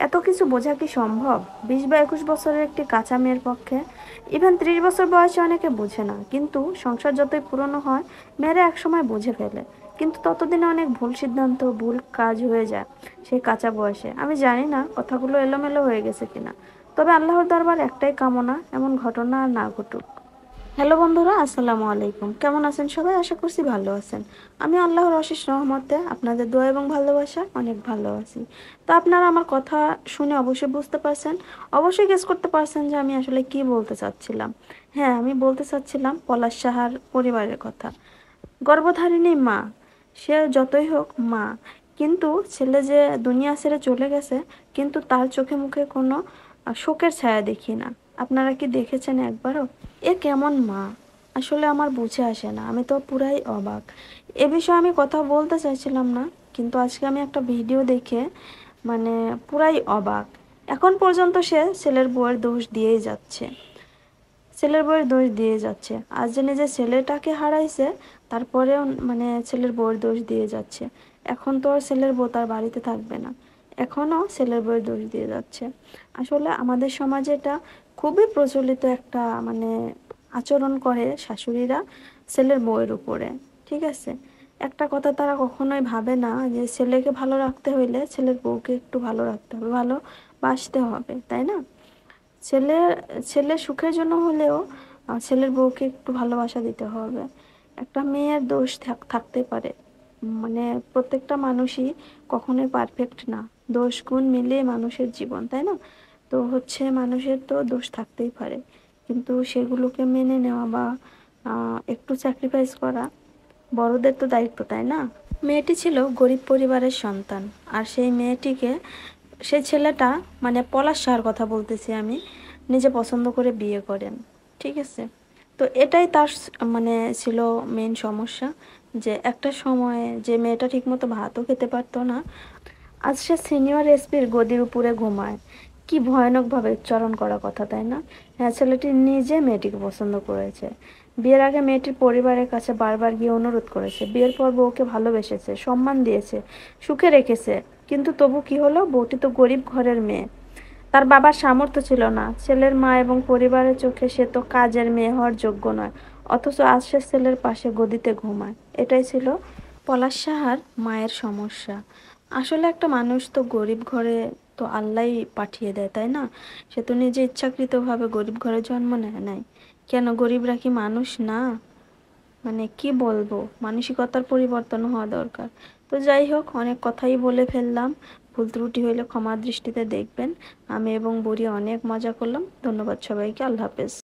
এত কিছু বোঝা কি সম্ভব 20 বা 21 বছরের একটি কাঁচা মেয়ের পক্ষে? ইভেন 30 বছর বয়সে অনেকে বোঝে না, কিন্তু সংসার যতই পুরনো হয় মেয়েরা একসময় বুঝে ফেলে। কিন্তু ততদিনে অনেক ভুল সিদ্ধান্ত, ভুল কাজ হয়ে যায় সেই কাঁচা বয়সে। আমি জানি না কথাগুলো এলোমেলো হয়ে গেছে কিনা, তবে আল্লাহর দরবার একটাই কামনা, এমন ঘটনা আর না ঘটুক। হ্যালো বন্ধুরা, আসসালামু আলাইকুম। কেমন আছেন সবাই? আশা করছি ভালো আছেন। আমি আল্লাহর অশেষ রহমতে আপনাদের দোয়া এবং ভালোবাসা অনেক ভালো আছি। তো আপনারা আমার কথা শুনে অবশ্যই বুঝতে পারছেন, অবশ্যই গেস করতে পারছেন যে আমি আসলে কি বলতে চাচ্ছিলাম। হ্যাঁ, আমি বলতে চাচ্ছিলাম পলাশ সাহার পরিবারের কথা। গর্ভধারিণী মা, সে যতই হোক মা, কিন্তু ছেলে যে দুনিয়া ছেড়ে চলে গেছে, কিন্তু তার চোখে মুখে কোনো শোকের ছায়া দেখি না। আপনারা কি দেখেছেন একবারও? এ কেমন মা? আসলে আমার বুঝে আসে না, আমি তো পুরাই অবাক। এ বিষয়ে আমি কথা বলতে চাইছিলাম না, কিন্তু আজকে আমি একটা ভিডিও দেখে মানে পুরাই অবাক। এখন পর্যন্ত সে ছেলের বউয়ের দোষ দিয়েই যাচ্ছে, ছেলের বউয়ের দোষ দিয়ে যাচ্ছে। আজ যে নিজের ছেলেটাকে হারাইছে, তারপরেও ছেলের বউয়ের দোষ দিয়ে যাচ্ছে। এখন তো আর ছেলের বউ তার বাড়িতে থাকবে না, এখনও ছেলের বউয়ের দোষ দিয়ে যাচ্ছে। আসলে আমাদের সমাজে এটা খুবই প্রচলিত একটা আচরণ করে শাশুড়িরা ছেলের বউয়ের উপরে। ঠিক আছে, একটা কথা তারা কখনোই ভাবে না যে ছেলেকে ভালো রাখতে হইলে ছেলের বউকে একটু ভালো রাখতে হবে, ভালোবাসতে হবে, তাই না? ছেলে ছেলে সুখের জন্য হলেও ছেলের বউকে একটু ভালোবাসা দিতে হবে। একটা মেয়ের দোষ থাকতে পারে, মানে প্রত্যেকটা মানুষই কখনোই পারফেক্ট না। দোষ গুণ মিলিয়ে মানুষের জীবন, তাই না? তো হচ্ছে মানুষের তো দোষ থাকতেই পারে, কিন্তু সেগুলোকে মেনে নেওয়া বা একটু স্যাক্রিফাইস করা বড়দের তো দায়িত্ব, তাই না? মেয়েটি ছিল গরিব পরিবারের সন্তান, আর সেই মেয়েটিকে, সেই ছেলেটা পলাশ সাহার কথা বলতেছি আমি, নিজে পছন্দ করে বিয়ে করেন। ঠিক আছে, তো এটাই তার ছিল মেইন সমস্যা, যে একটা সময়ে যে মেয়েটা ঠিকমতো ভাতও খেতে পারতো না, আজ সে সিনিয়র এসপির গদির উপরে ঘুমায়। কি ভয়ানকভাবে উচ্চারণ করা কথা, তাই না? হ্যাঁ, ছেলেটি নিজে মেয়েটিকে পছন্দ করেছে। বিয়ের আগে মেয়েটির পরিবারের কাছে বারবার গিয়ে অনুরোধ করেছে, বিয়ের পর বউকে ভালোবেসেছে, সম্মান দিয়েছে, সুখে রেখেছে। কিন্তু তবু কি হলো, বউটি তো গরিব ঘরের মেয়ে, তার বাবার সামর্থ্য ছিল না। ছেলের মা এবং পরিবারের চোখে সে তো কাজের মেয়ে হওয়ার যোগ্য নয়, অথচ আজ সে ছেলের পাশে গদিতে ঘুমায়। এটাই ছিল পলাশ সাহার মায়ের সমস্যা। আসলে একটা মানুষ তো গরিব ঘরে তো আল্লাহই পাঠিয়ে দেয়, তাই না? সে তো নিজে ইচ্ছাকৃতভাবে গরিব ঘরে জন্ম নেয় নাই। কেন, গরিবরা কি মানুষ না? কি বলবো, মানসিকতার পরিবর্তন হওয়া দরকার। তো যাই হোক, অনেক কথাই বলে ফেললাম, ভুল ত্রুটি হইলে ক্ষমা দৃষ্টিতে দেখবেন। আমি এবং বুড়ি অনেক মজা করলাম। ধন্যবাদ সবাইকে, আল্লাহ হাফেজ।